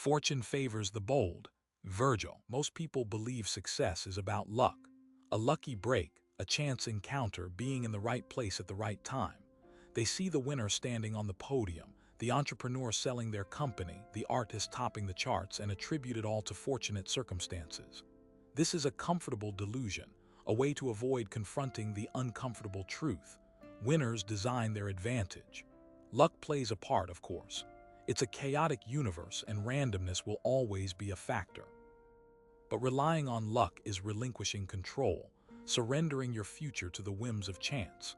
Fortune favors the bold. Virgil. Most people believe success is about luck. A lucky break, a chance encounter, being in the right place at the right time. They see the winner standing on the podium, the entrepreneur selling their company, the artist topping the charts, and attribute it all to fortunate circumstances. This is a comfortable delusion, a way to avoid confronting the uncomfortable truth. Winners design their advantage. Luck plays a part, of course. It's a chaotic universe, and randomness will always be a factor. But relying on luck is relinquishing control, surrendering your future to the whims of chance.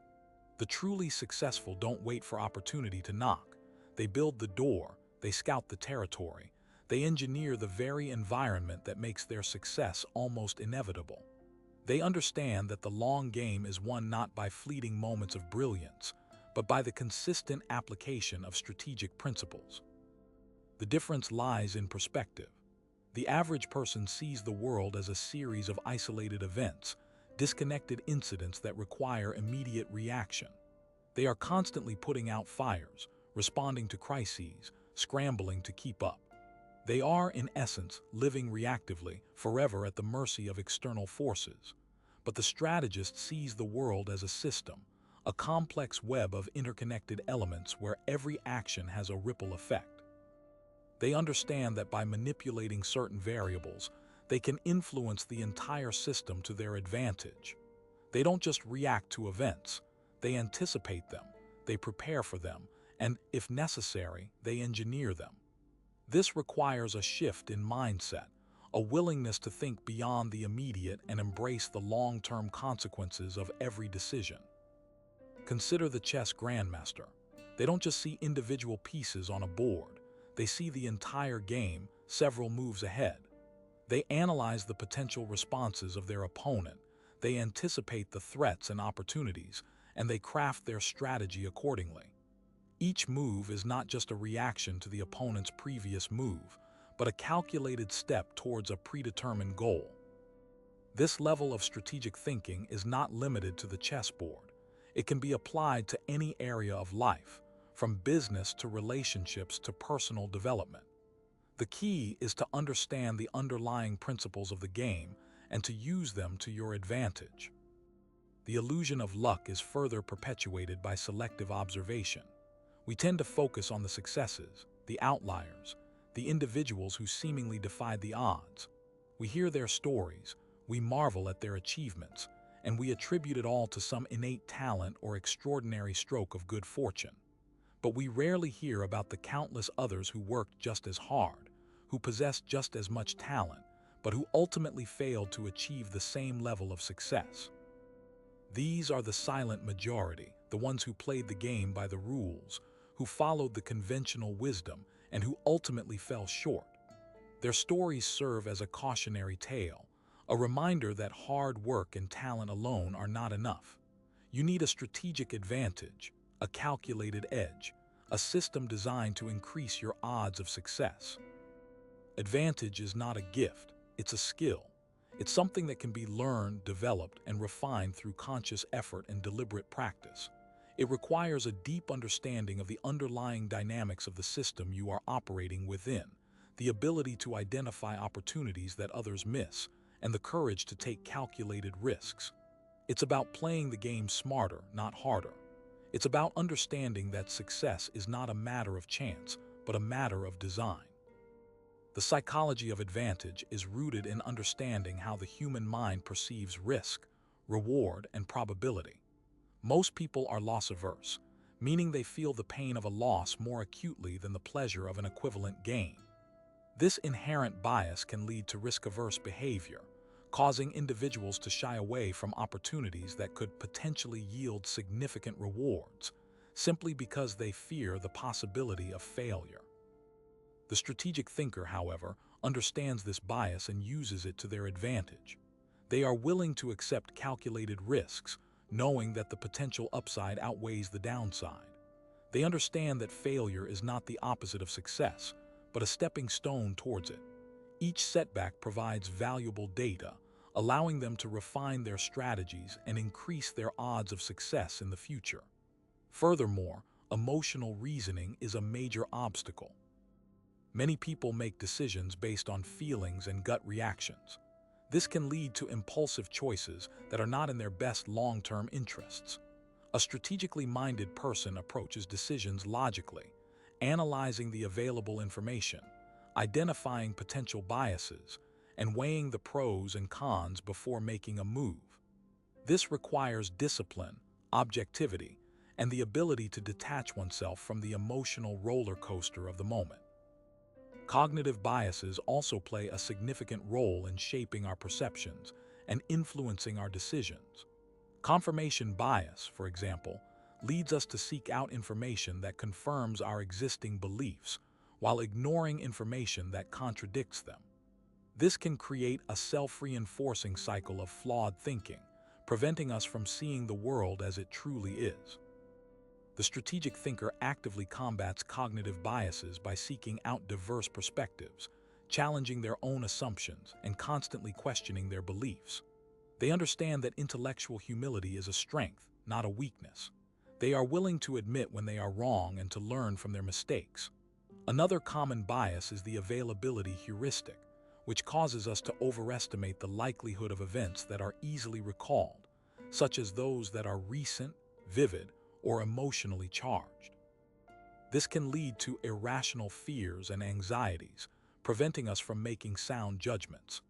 The truly successful don't wait for opportunity to knock. They build the door, they scout the territory, they engineer the very environment that makes their success almost inevitable. They understand that the long game is won not by fleeting moments of brilliance, but by the consistent application of strategic principles. The difference lies in perspective. The average person sees the world as a series of isolated events, disconnected incidents that require immediate reaction. They are constantly putting out fires, responding to crises, scrambling to keep up. They are, in essence, living reactively, forever at the mercy of external forces. But the strategist sees the world as a system, a complex web of interconnected elements where every action has a ripple effect. They understand that by manipulating certain variables, they can influence the entire system to their advantage. They don't just react to events, they anticipate them, they prepare for them, and, if necessary, they engineer them. This requires a shift in mindset, a willingness to think beyond the immediate and embrace the long-term consequences of every decision. Consider the chess grandmaster. They don't just see individual pieces on a board, they see the entire game several moves ahead. They analyze the potential responses of their opponent, they anticipate the threats and opportunities, and they craft their strategy accordingly. Each move is not just a reaction to the opponent's previous move, but a calculated step towards a predetermined goal. This level of strategic thinking is not limited to the chessboard. It can be applied to any area of life, from business to relationships to personal development. The key is to understand the underlying principles of the game and to use them to your advantage. The illusion of luck is further perpetuated by selective observation. We tend to focus on the successes, the outliers, the individuals who seemingly defied the odds. We hear their stories, we marvel at their achievements, and we attribute it all to some innate talent or extraordinary stroke of good fortune. But we rarely hear about the countless others who worked just as hard, who possessed just as much talent, but who ultimately failed to achieve the same level of success. These are the silent majority, the ones who played the game by the rules, who followed the conventional wisdom, and who ultimately fell short. Their stories serve as a cautionary tale, a reminder that hard work and talent alone are not enough. You need a strategic advantage, a calculated edge, a system designed to increase your odds of success. Advantage is not a gift, it's a skill. It's something that can be learned, developed, and refined through conscious effort and deliberate practice. It requires a deep understanding of the underlying dynamics of the system you are operating within, the ability to identify opportunities that others miss, and the courage to take calculated risks. It's about playing the game smarter, not harder. It's about understanding that success is not a matter of chance, but a matter of design. The psychology of advantage is rooted in understanding how the human mind perceives risk, reward, and probability. Most people are loss-averse, meaning they feel the pain of a loss more acutely than the pleasure of an equivalent gain. This inherent bias can lead to risk-averse behavior, causing individuals to shy away from opportunities that could potentially yield significant rewards, simply because they fear the possibility of failure. The strategic thinker, however, understands this bias and uses it to their advantage. They are willing to accept calculated risks, knowing that the potential upside outweighs the downside. They understand that failure is not the opposite of success, but a stepping stone towards it. Each setback provides valuable data, allowing them to refine their strategies and increase their odds of success in the future. Furthermore, emotional reasoning is a major obstacle. Many people make decisions based on feelings and gut reactions. This can lead to impulsive choices that are not in their best long-term interests. A strategically minded person approaches decisions logically, analyzing the available information, identifying potential biases, and weighing the pros and cons before making a move. This requires discipline, objectivity, and the ability to detach oneself from the emotional roller coaster of the moment. Cognitive biases also play a significant role in shaping our perceptions and influencing our decisions. Confirmation bias, for example, leads us to seek out information that confirms our existing beliefs while ignoring information that contradicts them. This can create a self-reinforcing cycle of flawed thinking, preventing us from seeing the world as it truly is. The strategic thinker actively combats cognitive biases by seeking out diverse perspectives, challenging their own assumptions, and constantly questioning their beliefs. They understand that intellectual humility is a strength, not a weakness. They are willing to admit when they are wrong and to learn from their mistakes. Another common bias is the availability heuristic, which causes us to overestimate the likelihood of events that are easily recalled, such as those that are recent, vivid, or emotionally charged. This can lead to irrational fears and anxieties, preventing us from making sound judgments.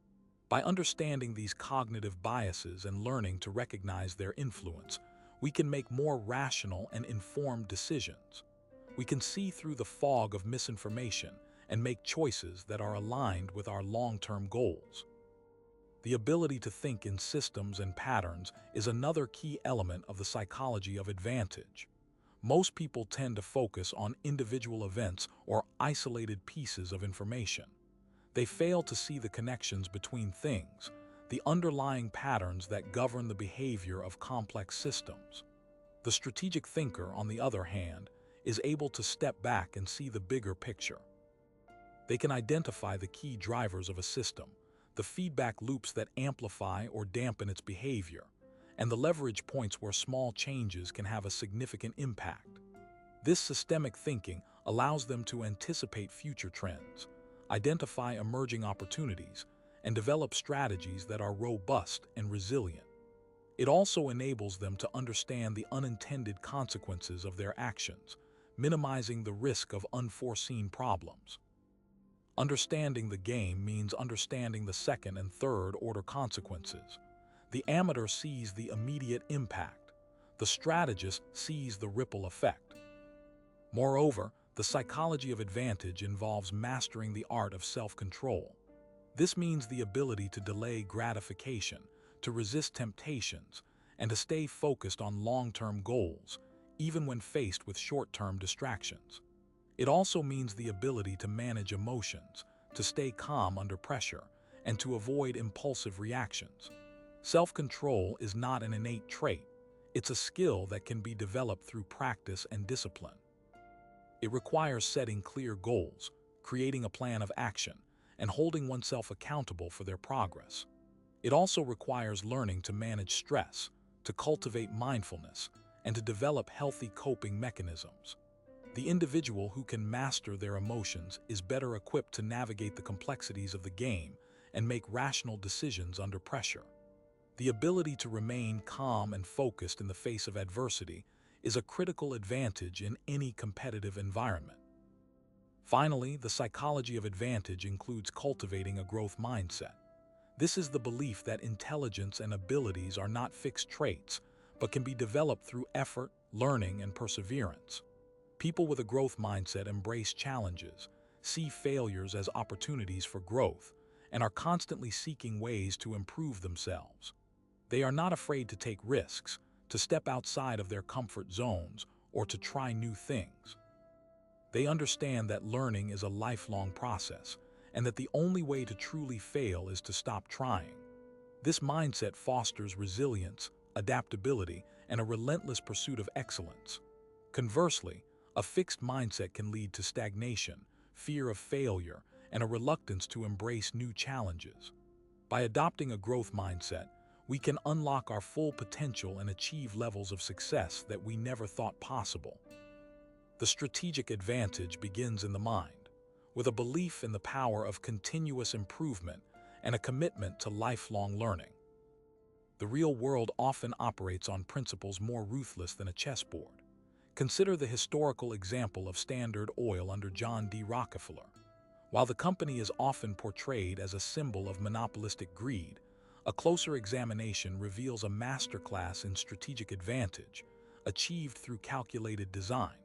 By understanding these cognitive biases and learning to recognize their influence, we can make more rational and informed decisions. We can see through the fog of misinformation and make choices that are aligned with our long-term goals. The ability to think in systems and patterns is another key element of the psychology of advantage. Most people tend to focus on individual events or isolated pieces of information. They fail to see the connections between things, the underlying patterns that govern the behavior of complex systems. The strategic thinker, on the other hand, is able to step back and see the bigger picture. They can identify the key drivers of a system, the feedback loops that amplify or dampen its behavior, and the leverage points where small changes can have a significant impact. This systemic thinking allows them to anticipate future trends, identify emerging opportunities, and develop strategies that are robust and resilient. It also enables them to understand the unintended consequences of their actions, minimizing the risk of unforeseen problems. Understanding the game means understanding the second and third order consequences. The amateur sees the immediate impact. The strategist sees the ripple effect. Moreover, the psychology of advantage involves mastering the art of self-control. This means the ability to delay gratification, to resist temptations, and to stay focused on long-term goals, even when faced with short-term distractions. It also means the ability to manage emotions, to stay calm under pressure, and to avoid impulsive reactions. Self-control is not an innate trait. It's a skill that can be developed through practice and discipline. It requires setting clear goals, creating a plan of action, and holding oneself accountable for their progress. It also requires learning to manage stress, to cultivate mindfulness, and to develop healthy coping mechanisms. The individual who can master their emotions is better equipped to navigate the complexities of the game and make rational decisions under pressure. The ability to remain calm and focused in the face of adversity is a critical advantage in any competitive environment. Finally, the psychology of advantage includes cultivating a growth mindset. This is the belief that intelligence and abilities are not fixed traits, but can be developed through effort, learning, and perseverance. People with a growth mindset embrace challenges, see failures as opportunities for growth, and are constantly seeking ways to improve themselves. They are not afraid to take risks, to step outside of their comfort zones, or to try new things. They understand that learning is a lifelong process, and that the only way to truly fail is to stop trying. This mindset fosters resilience, adaptability, and a relentless pursuit of excellence. Conversely, a fixed mindset can lead to stagnation, fear of failure, and a reluctance to embrace new challenges. By adopting a growth mindset, we can unlock our full potential and achieve levels of success that we never thought possible. The strategic advantage begins in the mind. with a belief in the power of continuous improvement and a commitment to lifelong learning. The real world often operates on principles more ruthless than a chessboard. Consider the historical example of Standard Oil under John D. Rockefeller. While the company is often portrayed as a symbol of monopolistic greed, a closer examination reveals a masterclass in strategic advantage, achieved through calculated design.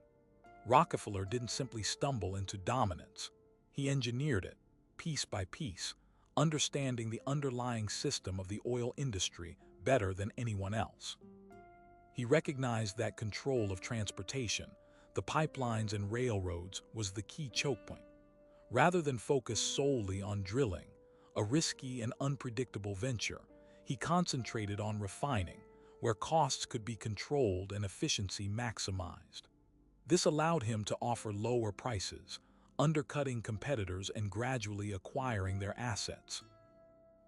Rockefeller didn't simply stumble into dominance. He engineered it, piece by piece, understanding the underlying system of the oil industry better than anyone else. He recognized that control of transportation, the pipelines and railroads, was the key choke point. Rather than focus solely on drilling, a risky and unpredictable venture, he concentrated on refining, where costs could be controlled and efficiency maximized. This allowed him to offer lower prices, undercutting competitors and gradually acquiring their assets.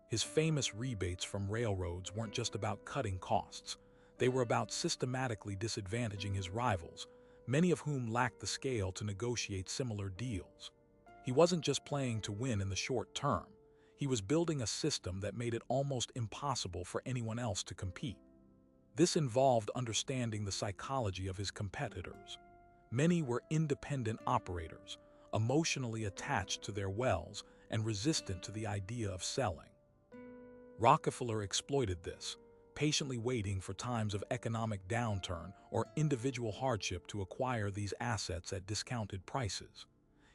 His famous rebates from railroads weren't just about cutting costs. They were about systematically disadvantaging his rivals, many of whom lacked the scale to negotiate similar deals. He wasn't just playing to win in the short term. He was building a system that made it almost impossible for anyone else to compete. This involved understanding the psychology of his competitors. Many were independent operators, emotionally attached to their wells and resistant to the idea of selling. Rockefeller exploited this, patiently waiting for times of economic downturn or individual hardship to acquire these assets at discounted prices.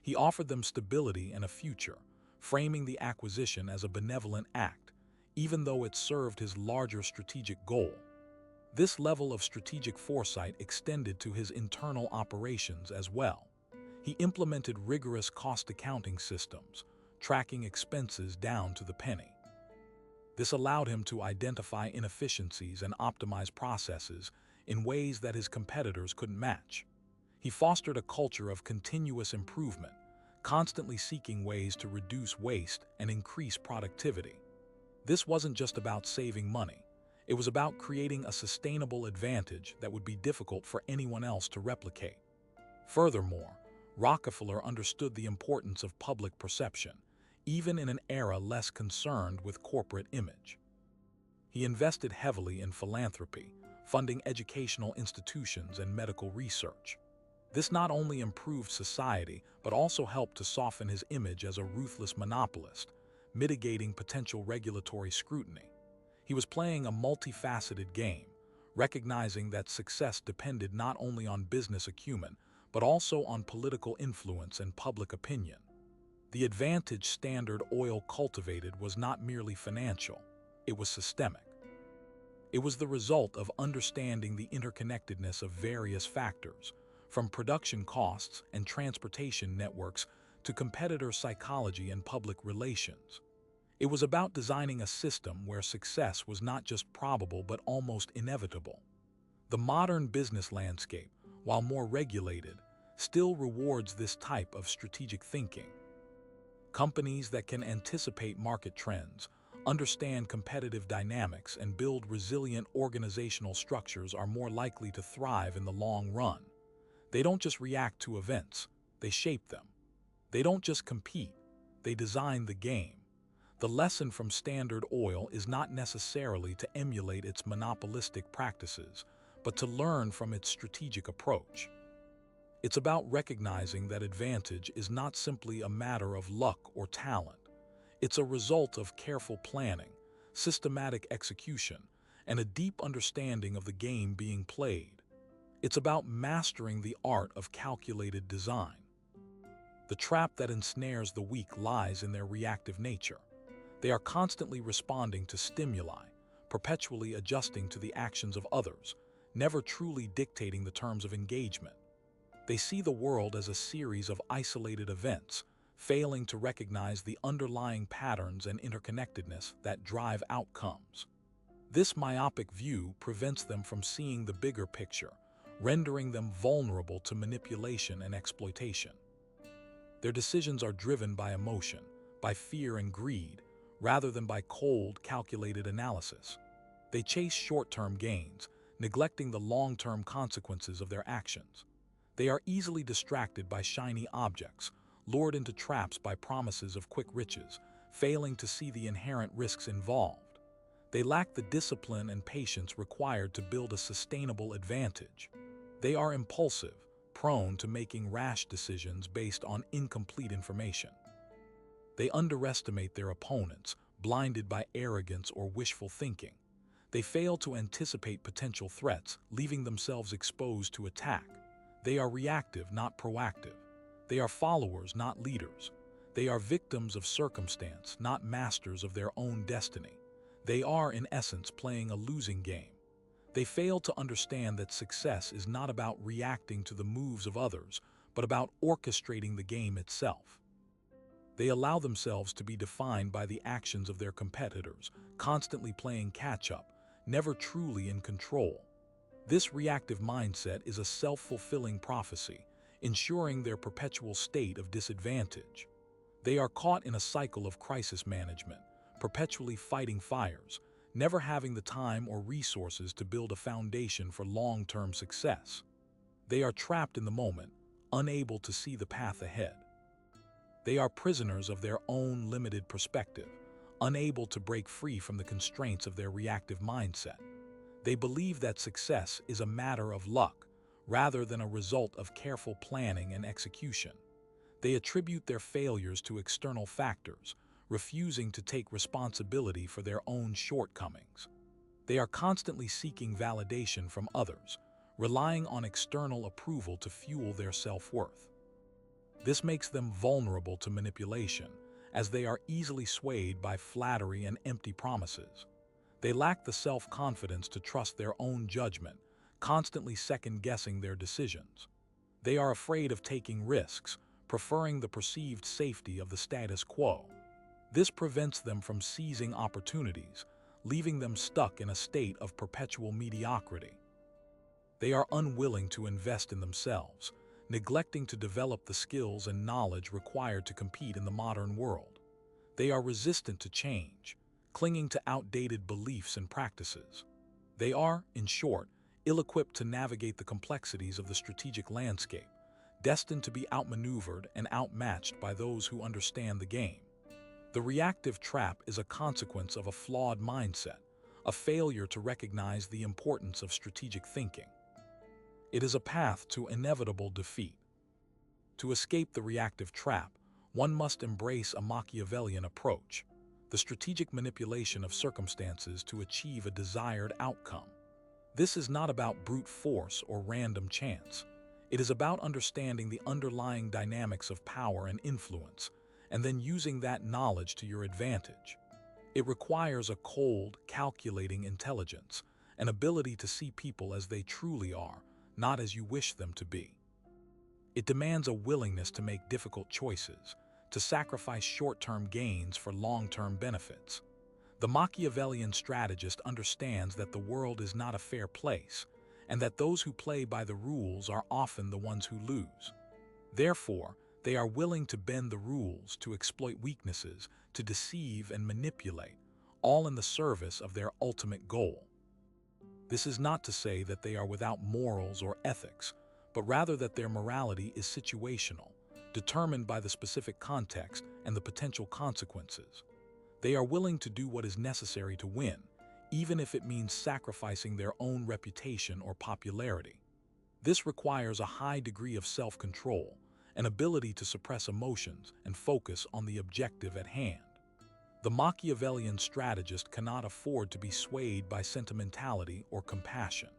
He offered them stability and a future, framing the acquisition as a benevolent act, even though it served his larger strategic goal. This level of strategic foresight extended to his internal operations as well. He implemented rigorous cost accounting systems, tracking expenses down to the penny. This allowed him to identify inefficiencies and optimize processes in ways that his competitors couldn't match. He fostered a culture of continuous improvement, constantly seeking ways to reduce waste and increase productivity. This wasn't just about saving money. It was about creating a sustainable advantage that would be difficult for anyone else to replicate. Furthermore, Rockefeller understood the importance of public perception, even in an era less concerned with corporate image. He invested heavily in philanthropy, funding educational institutions and medical research. This not only improved society, but also helped to soften his image as a ruthless monopolist, mitigating potential regulatory scrutiny. He was playing a multifaceted game, recognizing that success depended not only on business acumen, but also on political influence and public opinion. The advantage Standard Oil cultivated was not merely financial, it was systemic. It was the result of understanding the interconnectedness of various factors, from production costs and transportation networks to competitor psychology and public relations. It was about designing a system where success was not just probable but almost inevitable. The modern business landscape, while more regulated, still rewards this type of strategic thinking. Companies that can anticipate market trends, understand competitive dynamics, and build resilient organizational structures are more likely to thrive in the long run. They don't just react to events, they shape them. They don't just compete, they design the game. The lesson from Standard Oil is not necessarily to emulate its monopolistic practices, but to learn from its strategic approach. It's about recognizing that advantage is not simply a matter of luck or talent. It's a result of careful planning, systematic execution, and a deep understanding of the game being played. It's about mastering the art of calculated design. The trap that ensnares the weak lies in their reactive nature. They are constantly responding to stimuli, perpetually adjusting to the actions of others, never truly dictating the terms of engagement. They see the world as a series of isolated events, failing to recognize the underlying patterns and interconnectedness that drive outcomes. This myopic view prevents them from seeing the bigger picture, rendering them vulnerable to manipulation and exploitation. Their decisions are driven by emotion, by fear and greed, rather than by cold, calculated analysis. They chase short-term gains, neglecting the long-term consequences of their actions. They are easily distracted by shiny objects, lured into traps by promises of quick riches, failing to see the inherent risks involved. They lack the discipline and patience required to build a sustainable advantage. They are impulsive, prone to making rash decisions based on incomplete information. They underestimate their opponents, blinded by arrogance or wishful thinking. They fail to anticipate potential threats, leaving themselves exposed to attack. They are reactive, not proactive. They are followers, not leaders. They are victims of circumstance, not masters of their own destiny. They are, in essence, playing a losing game. They fail to understand that success is not about reacting to the moves of others, but about orchestrating the game itself. They allow themselves to be defined by the actions of their competitors, constantly playing catch-up, never truly in control. This reactive mindset is a self-fulfilling prophecy, ensuring their perpetual state of disadvantage. They are caught in a cycle of crisis management, perpetually fighting fires, never having the time or resources to build a foundation for long-term success. They are trapped in the moment, unable to see the path ahead. They are prisoners of their own limited perspective, unable to break free from the constraints of their reactive mindset. They believe that success is a matter of luck, rather than a result of careful planning and execution. They attribute their failures to external factors, refusing to take responsibility for their own shortcomings. They are constantly seeking validation from others, relying on external approval to fuel their self-worth. This makes them vulnerable to manipulation, as they are easily swayed by flattery and empty promises. They lack the self-confidence to trust their own judgment, constantly second-guessing their decisions. They are afraid of taking risks, preferring the perceived safety of the status quo. This prevents them from seizing opportunities, leaving them stuck in a state of perpetual mediocrity. They are unwilling to invest in themselves, neglecting to develop the skills and knowledge required to compete in the modern world. They are resistant to change, clinging to outdated beliefs and practices. They are, in short, ill-equipped to navigate the complexities of the strategic landscape, destined to be outmaneuvered and outmatched by those who understand the game. The reactive trap is a consequence of a flawed mindset, a failure to recognize the importance of strategic thinking. It is a path to inevitable defeat. To escape the reactive trap, one must embrace a Machiavellian approach, the strategic manipulation of circumstances to achieve a desired outcome. This is not about brute force or random chance. It is about understanding the underlying dynamics of power and influence, and then using that knowledge to your advantage. It requires a cold, calculating intelligence, an ability to see people as they truly are, not as you wish them to be. It demands a willingness to make difficult choices, to sacrifice short-term gains for long-term benefits. The Machiavellian strategist understands that the world is not a fair place, and that those who play by the rules are often the ones who lose. Therefore, they are willing to bend the rules, to exploit weaknesses, to deceive and manipulate, all in the service of their ultimate goal. This is not to say that they are without morals or ethics, but rather that their morality is situational, determined by the specific context and the potential consequences. They are willing to do what is necessary to win, even if it means sacrificing their own reputation or popularity. This requires a high degree of self-control, an ability to suppress emotions and focus on the objective at hand. The Machiavellian strategist cannot afford to be swayed by sentimentality or compassion.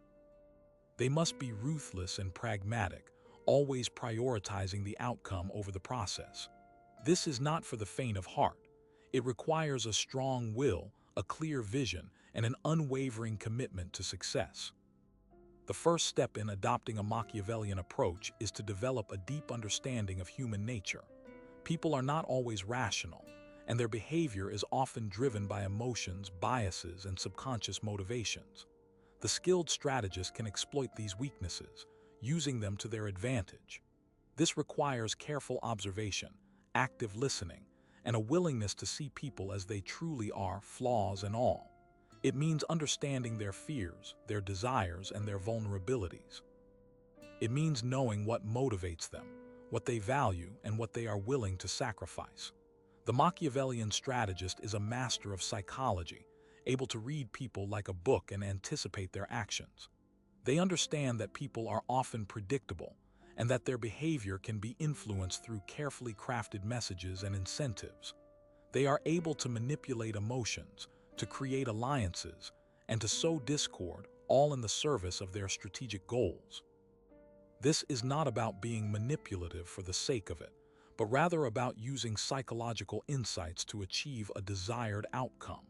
They must be ruthless and pragmatic, always prioritizing the outcome over the process. This is not for the faint of heart. It requires a strong will, a clear vision, and an unwavering commitment to success. The first step in adopting a Machiavellian approach is to develop a deep understanding of human nature. People are not always rational, and their behavior is often driven by emotions, biases, and subconscious motivations. The skilled strategist can exploit these weaknesses, using them to their advantage. This requires careful observation, active listening, and a willingness to see people as they truly are, flaws and all. It means understanding their fears, their desires, and their vulnerabilities. It means knowing what motivates them, what they value, and what they are willing to sacrifice. The Machiavellian strategist is a master of psychology, able to read people like a book and anticipate their actions. They understand that people are often predictable and that their behavior can be influenced through carefully crafted messages and incentives. They are able to manipulate emotions, to create alliances, and to sow discord, all in the service of their strategic goals. This is not about being manipulative for the sake of it, but rather about using psychological insights to achieve a desired outcome.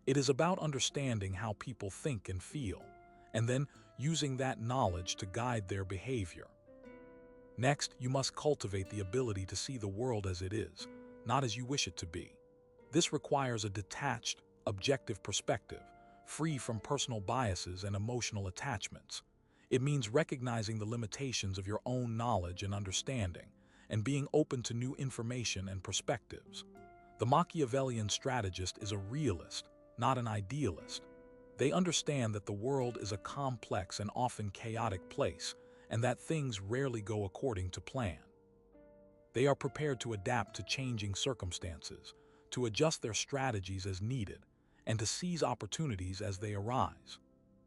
It is about understanding how people think and feel, and then using that knowledge to guide their behavior. Next, you must cultivate the ability to see the world as it is, not as you wish it to be. This requires a detached, objective perspective, free from personal biases and emotional attachments. It means recognizing the limitations of your own knowledge and understanding, and being open to new information and perspectives. The Machiavellian strategist is a realist, not an idealist. They understand that the world is a complex and often chaotic place, and that things rarely go according to plan. They are prepared to adapt to changing circumstances, to adjust their strategies as needed, and to seize opportunities as they arise.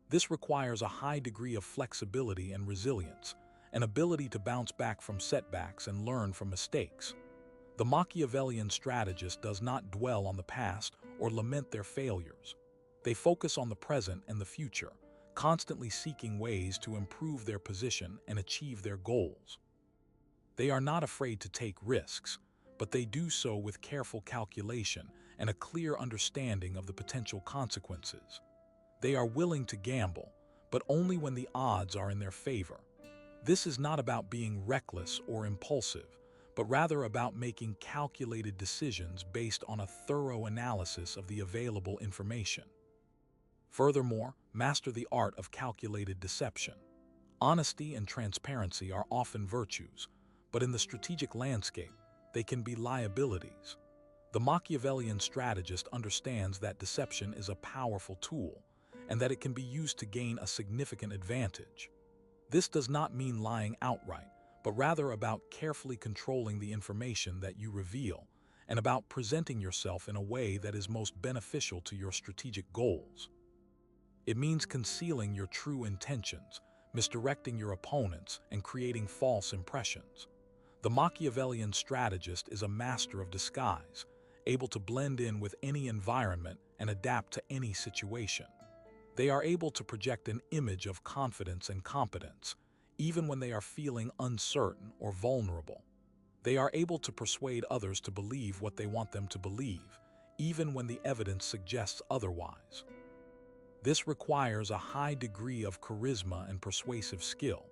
This requires a high degree of flexibility and resilience, an ability to bounce back from setbacks and learn from mistakes. The Machiavellian strategist does not dwell on the past or lament their failures. They focus on the present and the future, constantly seeking ways to improve their position and achieve their goals. They are not afraid to take risks, but they do so with careful calculation and a clear understanding of the potential consequences. They are willing to gamble, but only when the odds are in their favor. This is not about being reckless or impulsive, but rather about making calculated decisions based on a thorough analysis of the available information. Furthermore, master the art of calculated deception. Honesty and transparency are often virtues, but in the strategic landscape, they can be liabilities. The Machiavellian strategist understands that deception is a powerful tool, and that it can be used to gain a significant advantage. This does not mean lying outright, but rather about carefully controlling the information that you reveal, and about presenting yourself in a way that is most beneficial to your strategic goals. It means concealing your true intentions, misdirecting your opponents, and creating false impressions. The Machiavellian strategist is a master of disguise, able to blend in with any environment and adapt to any situation. They are able to project an image of confidence and competence, even when they are feeling uncertain or vulnerable. They are able to persuade others to believe what they want them to believe, even when the evidence suggests otherwise. This requires a high degree of charisma and persuasive skill,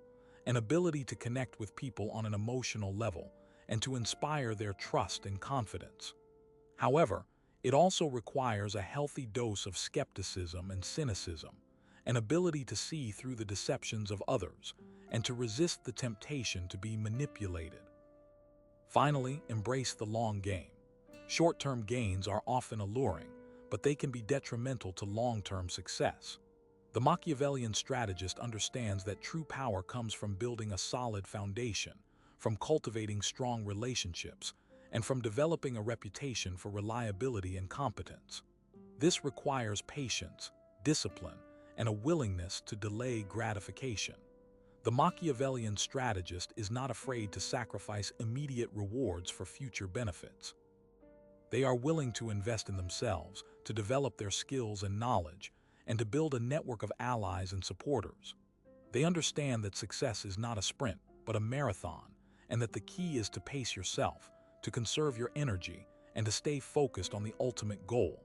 an ability to connect with people on an emotional level, and to inspire their trust and confidence. However, it also requires a healthy dose of skepticism and cynicism, an ability to see through the deceptions of others, and to resist the temptation to be manipulated. Finally, embrace the long game. Short-term gains are often alluring, but they can be detrimental to long-term success. The Machiavellian strategist understands that true power comes from building a solid foundation, from cultivating strong relationships, and from developing a reputation for reliability and competence. This requires patience, discipline, and a willingness to delay gratification. The Machiavellian strategist is not afraid to sacrifice immediate rewards for future benefits. They are willing to invest in themselves, to develop their skills and knowledge, and to build a network of allies and supporters. They understand that success is not a sprint, but a marathon, and that the key is to pace yourself, to conserve your energy, and to stay focused on the ultimate goal.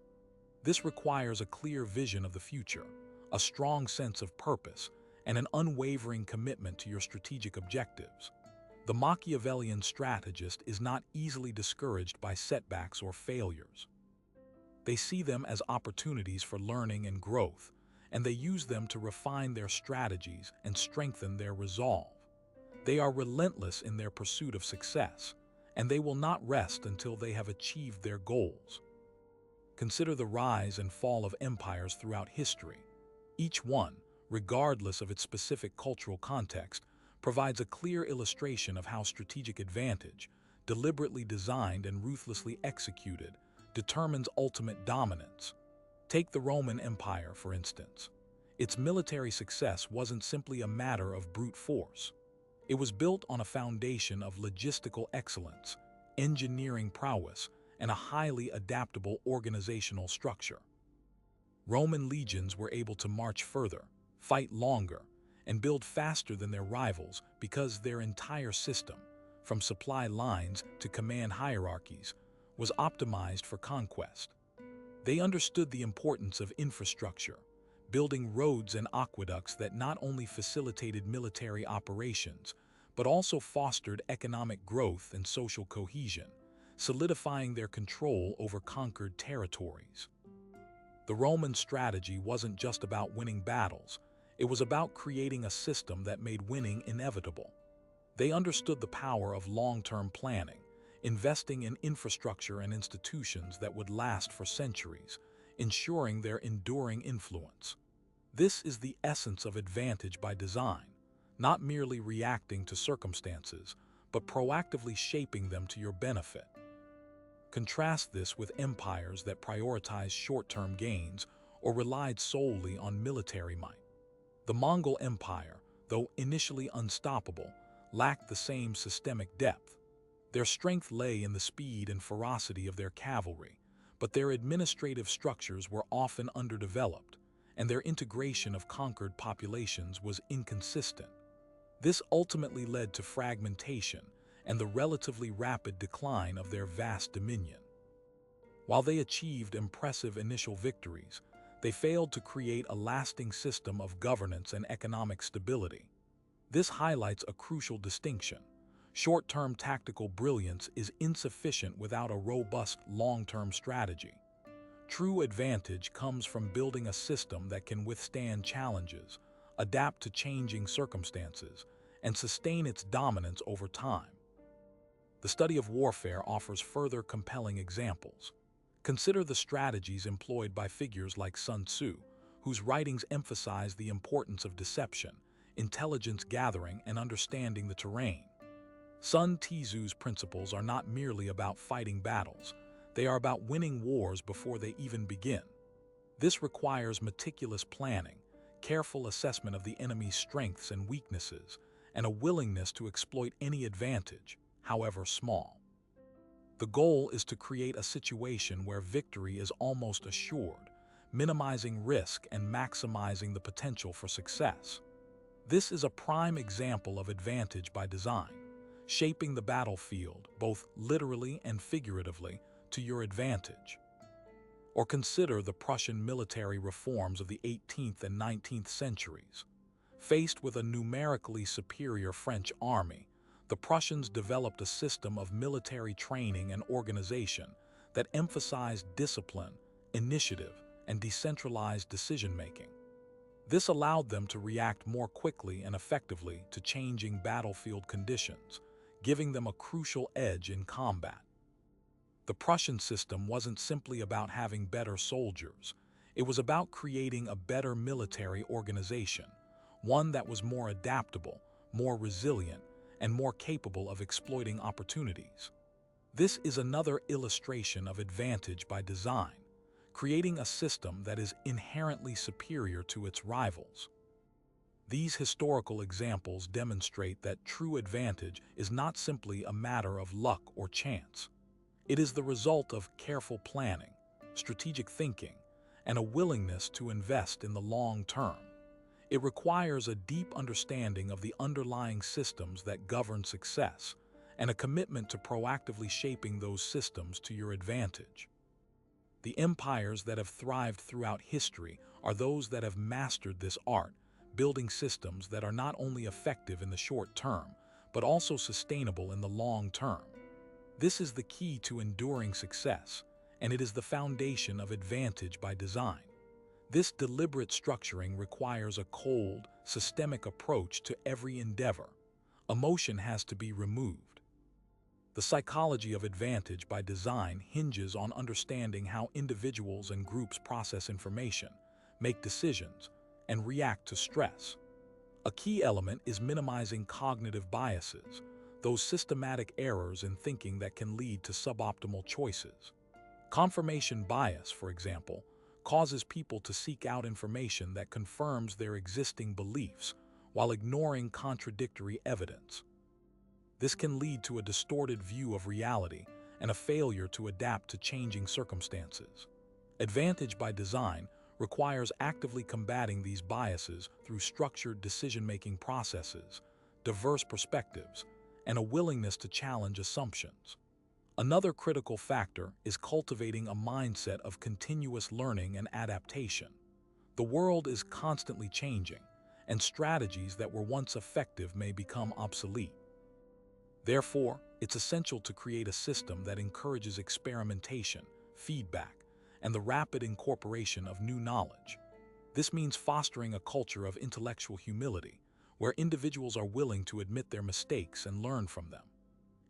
This requires a clear vision of the future, a strong sense of purpose, and an unwavering commitment to your strategic objectives. The Machiavellian strategist is not easily discouraged by setbacks or failures. They see them as opportunities for learning and growth, and they use them to refine their strategies and strengthen their resolve. They are relentless in their pursuit of success, and they will not rest until they have achieved their goals. Consider the rise and fall of empires throughout history. Each one, regardless of its specific cultural context, provides a clear illustration of how strategic advantage, deliberately designed and ruthlessly executed, determines ultimate dominance. Take the Roman Empire, for instance. Its military success wasn't simply a matter of brute force. It was built on a foundation of logistical excellence, engineering prowess, and a highly adaptable organizational structure. Roman legions were able to march further, fight longer, and build faster than their rivals because their entire system, from supply lines to command hierarchies, was optimized for conquest. They understood the importance of infrastructure, building roads and aqueducts that not only facilitated military operations, but also fostered economic growth and social cohesion, solidifying their control over conquered territories. The Roman strategy wasn't just about winning battles, it was about creating a system that made winning inevitable. They understood the power of long-term planning, investing in infrastructure and institutions that would last for centuries, ensuring their enduring influence. This is the essence of advantage by design, not merely reacting to circumstances, but proactively shaping them to your benefit. Contrast this with empires that prioritized short-term gains or relied solely on military might. The Mongol Empire, though initially unstoppable, lacked the same systemic depth. Their strength lay in the speed and ferocity of their cavalry, but their administrative structures were often underdeveloped, and their integration of conquered populations was inconsistent. This ultimately led to fragmentation and the relatively rapid decline of their vast dominion. While they achieved impressive initial victories, they failed to create a lasting system of governance and economic stability. This highlights a crucial distinction. Short-term tactical brilliance is insufficient without a robust long-term strategy. True advantage comes from building a system that can withstand challenges, adapt to changing circumstances, and sustain its dominance over time. The study of warfare offers further compelling examples. Consider the strategies employed by figures like Sun Tzu, whose writings emphasize the importance of deception, intelligence gathering, and understanding the terrain. Sun Tzu's principles are not merely about fighting battles, they are about winning wars before they even begin. This requires meticulous planning, careful assessment of the enemy's strengths and weaknesses, and a willingness to exploit any advantage, however small. The goal is to create a situation where victory is almost assured, minimizing risk and maximizing the potential for success. This is a prime example of advantage by design, shaping the battlefield, both literally and figuratively, to your advantage. Or consider the Prussian military reforms of the 18th and 19th centuries. Faced with a numerically superior French army, the Prussians developed a system of military training and organization that emphasized discipline, initiative, and decentralized decision-making. This allowed them to react more quickly and effectively to changing battlefield conditions, giving them a crucial edge in combat. The Prussian system wasn't simply about having better soldiers, it was about creating a better military organization, one that was more adaptable, more resilient, and more capable of exploiting opportunities. This is another illustration of advantage by design, creating a system that is inherently superior to its rivals. These historical examples demonstrate that true advantage is not simply a matter of luck or chance. It is the result of careful planning, strategic thinking, and a willingness to invest in the long term. It requires a deep understanding of the underlying systems that govern success, and a commitment to proactively shaping those systems to your advantage. The empires that have thrived throughout history are those that have mastered this art, building systems that are not only effective in the short term, but also sustainable in the long term. This is the key to enduring success, and it is the foundation of advantage by design. This deliberate structuring requires a cold, systemic approach to every endeavor. Emotion has to be removed. The psychology of advantage by design hinges on understanding how individuals and groups process information, make decisions, and react to stress. A key element is minimizing cognitive biases, those systematic errors in thinking that can lead to suboptimal choices. Confirmation bias, for example, causes people to seek out information that confirms their existing beliefs while ignoring contradictory evidence. This can lead to a distorted view of reality and a failure to adapt to changing circumstances. Advantage by design requires actively combating these biases through structured decision-making processes, diverse perspectives, and a willingness to challenge assumptions. Another critical factor is cultivating a mindset of continuous learning and adaptation. The world is constantly changing, and strategies that were once effective may become obsolete. Therefore, it's essential to create a system that encourages experimentation, feedback, and the rapid incorporation of new knowledge. This means fostering a culture of intellectual humility, where individuals are willing to admit their mistakes and learn from them.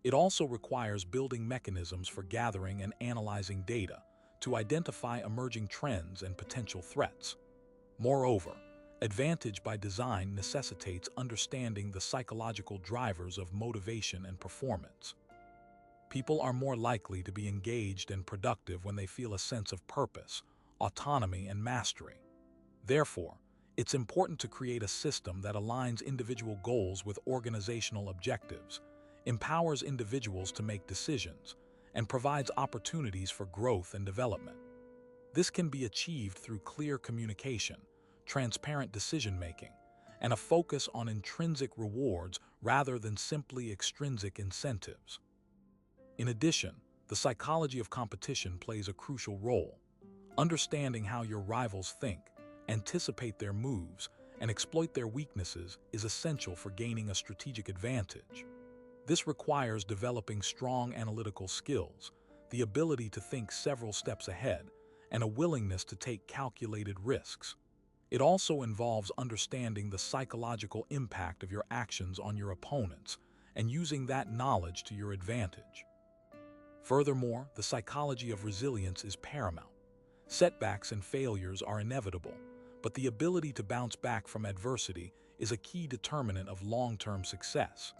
It also requires building mechanisms for gathering and analyzing data to identify emerging trends and potential threats. Moreover, advantage by design necessitates understanding the psychological drivers of motivation and performance. People are more likely to be engaged and productive when they feel a sense of purpose, autonomy, and mastery. Therefore, it's important to create a system that aligns individual goals with organizational objectives, empowers individuals to make decisions, and provides opportunities for growth and development. This can be achieved through clear communication, transparent decision-making, and a focus on intrinsic rewards rather than simply extrinsic incentives. In addition, the psychology of competition plays a crucial role. Understanding how your rivals think, anticipate their moves, and exploit their weaknesses is essential for gaining a strategic advantage. This requires developing strong analytical skills, the ability to think several steps ahead, and a willingness to take calculated risks. It also involves understanding the psychological impact of your actions on your opponents and using that knowledge to your advantage. Furthermore, the psychology of resilience is paramount. Setbacks and failures are inevitable, but the ability to bounce back from adversity is a key determinant of long-term success.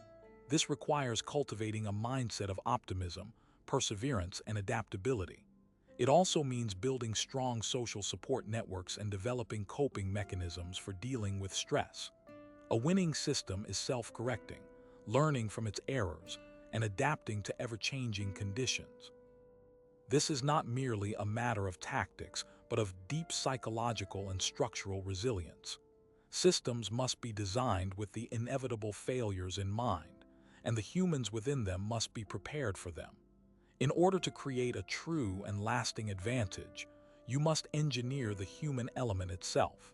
This requires cultivating a mindset of optimism, perseverance, and adaptability. It also means building strong social support networks and developing coping mechanisms for dealing with stress. A winning system is self-correcting, learning from its errors, and adapting to ever-changing conditions. This is not merely a matter of tactics, but of deep psychological and structural resilience. Systems must be designed with the inevitable failures in mind, and the humans within them must be prepared for them. In order to create a true and lasting advantage, you must engineer the human element itself.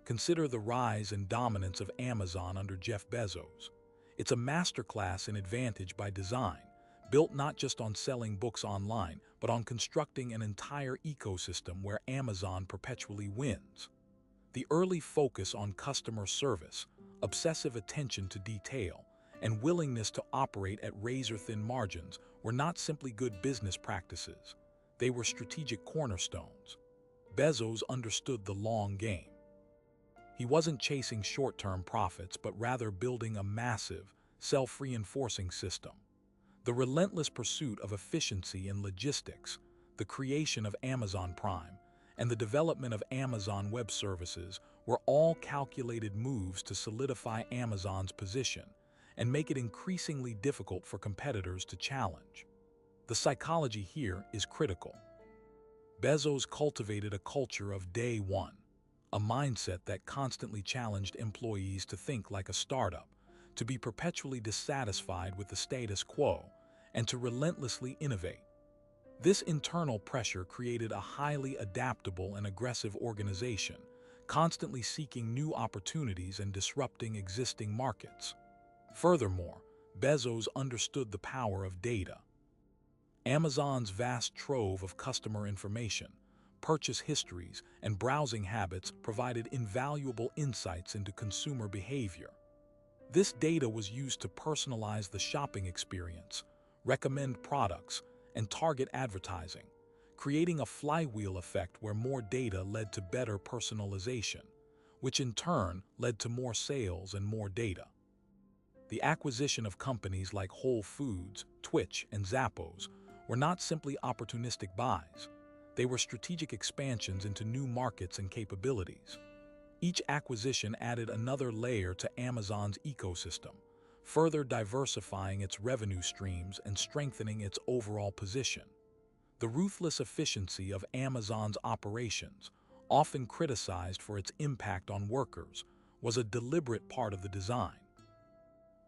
Consider the rise and dominance of Amazon under Jeff Bezos. It's a masterclass in advantage by design, built not just on selling books online, but on constructing an entire ecosystem where Amazon perpetually wins. The early focus on customer service, obsessive attention to detail, and willingness to operate at razor-thin margins were not simply good business practices. They were strategic cornerstones. Bezos understood the long game. He wasn't chasing short-term profits, but rather building a massive, self-reinforcing system. The relentless pursuit of efficiency in logistics, the creation of Amazon Prime, and the development of Amazon Web Services were all calculated moves to solidify Amazon's position and make it increasingly difficult for competitors to challenge. The psychology here is critical. Bezos cultivated a culture of day one, a mindset that constantly challenged employees to think like a startup, to be perpetually dissatisfied with the status quo, and to relentlessly innovate. This internal pressure created a highly adaptable and aggressive organization, constantly seeking new opportunities and disrupting existing markets. Furthermore, Bezos understood the power of data. Amazon's vast trove of customer information, purchase histories, and browsing habits provided invaluable insights into consumer behavior. This data was used to personalize the shopping experience, recommend products, and target advertising, creating a flywheel effect where more data led to better personalization, which in turn led to more sales and more data. The acquisition of companies like Whole Foods, Twitch, and Zappos were not simply opportunistic buys. They were strategic expansions into new markets and capabilities. Each acquisition added another layer to Amazon's ecosystem, further diversifying its revenue streams and strengthening its overall position. The ruthless efficiency of Amazon's operations, often criticized for its impact on workers, was a deliberate part of the design.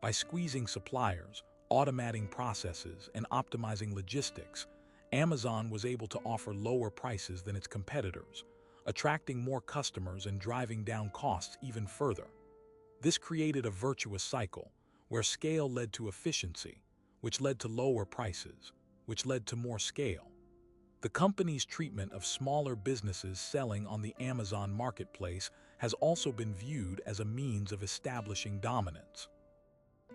By squeezing suppliers, automating processes, and optimizing logistics, Amazon was able to offer lower prices than its competitors, attracting more customers and driving down costs even further. This created a virtuous cycle, where scale led to efficiency, which led to lower prices, which led to more scale. The company's treatment of smaller businesses selling on the Amazon marketplace has also been viewed as a means of establishing dominance.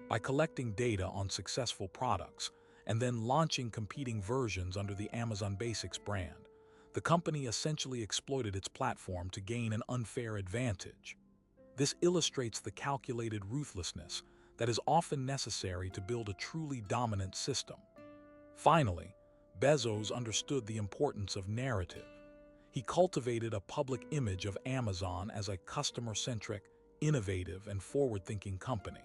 By collecting data on successful products and then launching competing versions under the Amazon Basics brand, the company essentially exploited its platform to gain an unfair advantage. This illustrates the calculated ruthlessness that is often necessary to build a truly dominant system. Finally, Bezos understood the importance of narrative. He cultivated a public image of Amazon as a customer-centric, innovative, and forward-thinking company.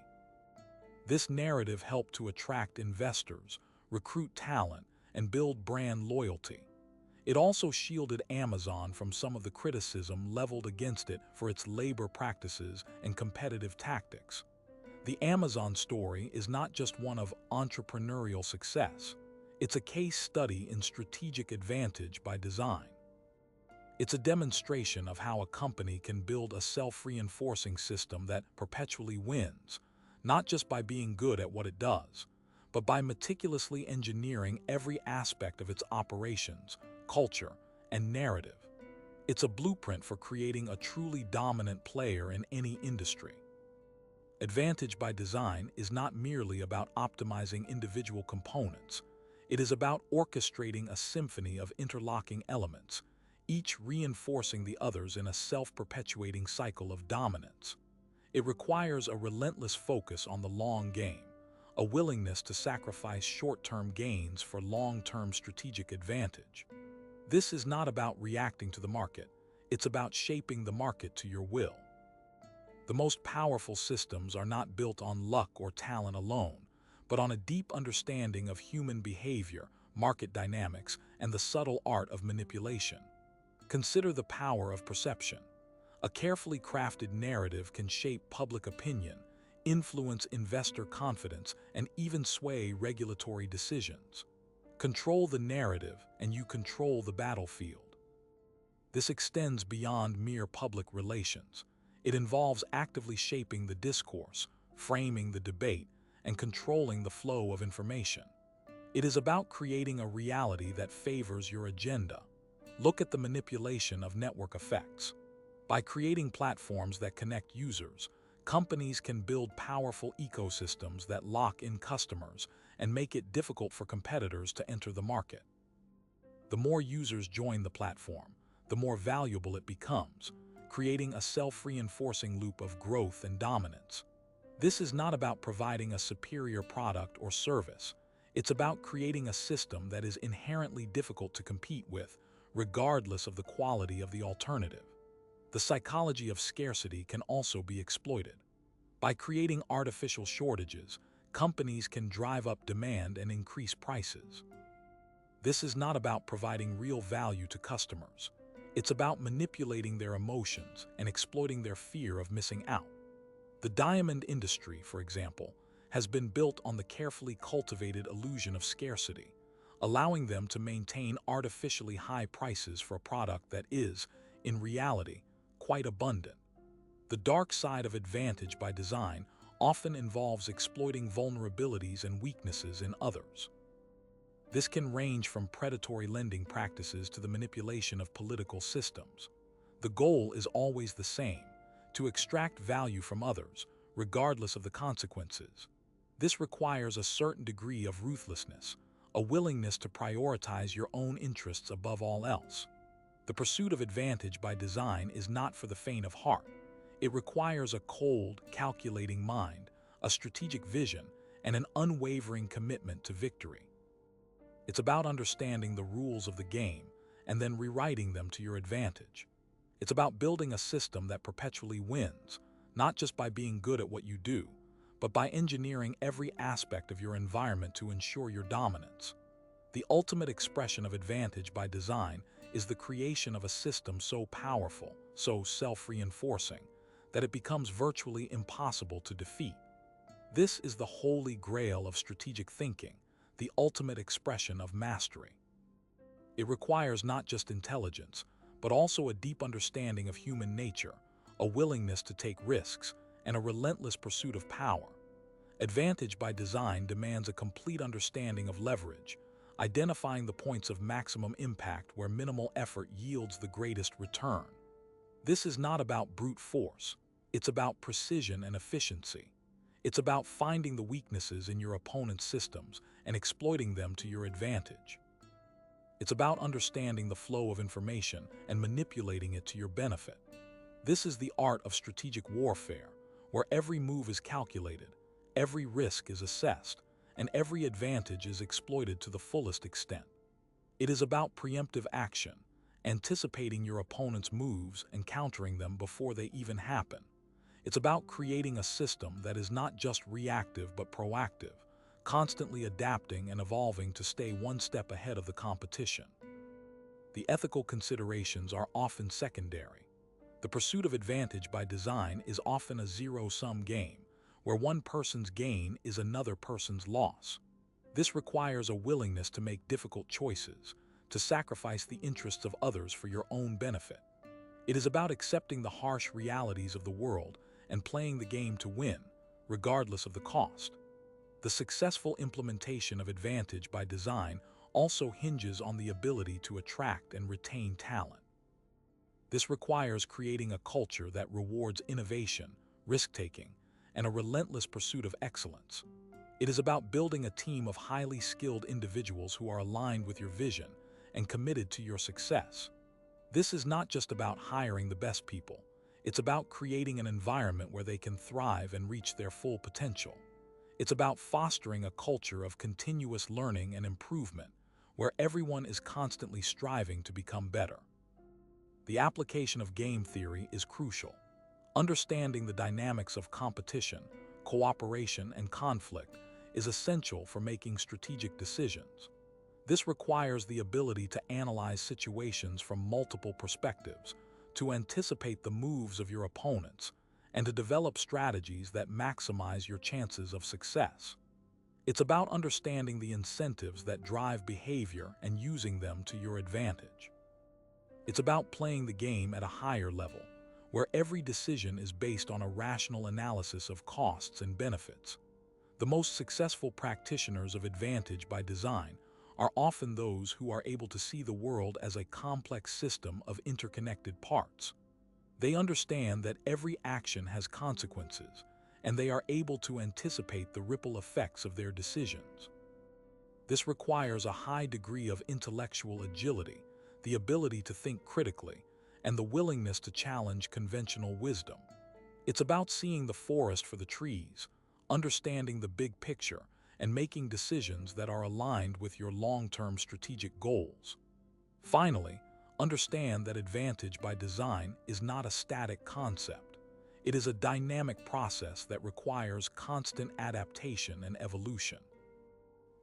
This narrative helped to attract investors, recruit talent, and build brand loyalty. It also shielded Amazon from some of the criticism leveled against it for its labor practices and competitive tactics. The Amazon story is not just one of entrepreneurial success. It's a case study in strategic advantage by design. It's a demonstration of how a company can build a self-reinforcing system that perpetually wins, not just by being good at what it does, but by meticulously engineering every aspect of its operations, culture, and narrative. It's a blueprint for creating a truly dominant player in any industry. Advantage by design is not merely about optimizing individual components. It is about orchestrating a symphony of interlocking elements, each reinforcing the others in a self-perpetuating cycle of dominance. It requires a relentless focus on the long game, a willingness to sacrifice short-term gains for long-term strategic advantage. This is not about reacting to the market. It's about shaping the market to your will. The most powerful systems are not built on luck or talent alone, but on a deep understanding of human behavior, market dynamics, and the subtle art of manipulation. Consider the power of perception. A carefully crafted narrative can shape public opinion, influence investor confidence, and even sway regulatory decisions. Control the narrative, and you control the battlefield. This extends beyond mere public relations. It involves actively shaping the discourse, framing the debate, and controlling the flow of information. It is about creating a reality that favors your agenda. Look at the manipulation of network effects. By creating platforms that connect users, companies can build powerful ecosystems that lock in customers and make it difficult for competitors to enter the market. The more users join the platform, the more valuable it becomes, creating a self-reinforcing loop of growth and dominance. This is not about providing a superior product or service. It's about creating a system that is inherently difficult to compete with, regardless of the quality of the alternative. The psychology of scarcity can also be exploited. By creating artificial shortages, companies can drive up demand and increase prices. This is not about providing real value to customers. It's about manipulating their emotions and exploiting their fear of missing out. The diamond industry, for example, has been built on the carefully cultivated illusion of scarcity, allowing them to maintain artificially high prices for a product that is, in reality, quite abundant. The dark side of advantage by design often involves exploiting vulnerabilities and weaknesses in others. This can range from predatory lending practices to the manipulation of political systems. The goal is always the same: to extract value from others, regardless of the consequences. This requires a certain degree of ruthlessness, a willingness to prioritize your own interests above all else. The pursuit of advantage by design is not for the faint of heart. It requires a cold, calculating mind, a strategic vision, and an unwavering commitment to victory. It's about understanding the rules of the game and then rewriting them to your advantage. It's about building a system that perpetually wins, not just by being good at what you do, but by engineering every aspect of your environment to ensure your dominance. The ultimate expression of advantage by design is the creation of a system so powerful, so self-reinforcing, that it becomes virtually impossible to defeat. This is the holy grail of strategic thinking, the ultimate expression of mastery. It requires not just intelligence, but also a deep understanding of human nature, a willingness to take risks, and a relentless pursuit of power. Advantage by design demands a complete understanding of leverage, identifying the points of maximum impact where minimal effort yields the greatest return. This is not about brute force. It's about precision and efficiency. It's about finding the weaknesses in your opponent's systems and exploiting them to your advantage. It's about understanding the flow of information and manipulating it to your benefit. This is the art of strategic warfare, where every move is calculated, every risk is assessed, and every advantage is exploited to the fullest extent. It is about preemptive action, anticipating your opponent's moves and countering them before they even happen. It's about creating a system that is not just reactive but proactive, constantly adapting and evolving to stay one step ahead of the competition. The ethical considerations are often secondary. The pursuit of advantage by design is often a zero-sum game, where one person's gain is another person's loss. This requires a willingness to make difficult choices, to sacrifice the interests of others for your own benefit. It is about accepting the harsh realities of the world and playing the game to win, regardless of the cost. The successful implementation of advantage by design also hinges on the ability to attract and retain talent. This requires creating a culture that rewards innovation, risk-taking, and a relentless pursuit of excellence. It is about building a team of highly skilled individuals who are aligned with your vision and committed to your success. This is not just about hiring the best people. It's about creating an environment where they can thrive and reach their full potential. It's about fostering a culture of continuous learning and improvement, where everyone is constantly striving to become better. The application of game theory is crucial. Understanding the dynamics of competition, cooperation, and conflict is essential for making strategic decisions. This requires the ability to analyze situations from multiple perspectives, to anticipate the moves of your opponents, and to develop strategies that maximize your chances of success. It's about understanding the incentives that drive behavior and using them to your advantage. It's about playing the game at a higher level, where every decision is based on a rational analysis of costs and benefits. The most successful practitioners of advantage by design are often those who are able to see the world as a complex system of interconnected parts. They understand that every action has consequences, and they are able to anticipate the ripple effects of their decisions. This requires a high degree of intellectual agility, the ability to think critically, and the willingness to challenge conventional wisdom. It's about seeing the forest for the trees, understanding the big picture, and making decisions that are aligned with your long-term strategic goals. Finally, understand that advantage by design is not a static concept. It is a dynamic process that requires constant adaptation and evolution.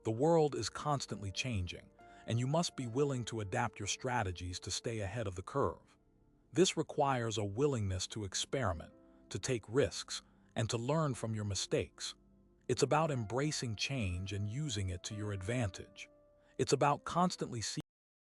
The world is constantly changing, and you must be willing to adapt your strategies to stay ahead of the curve. This requires a willingness to experiment, to take risks, and to learn from your mistakes. It's about embracing change and using it to your advantage. It's about constantly seeking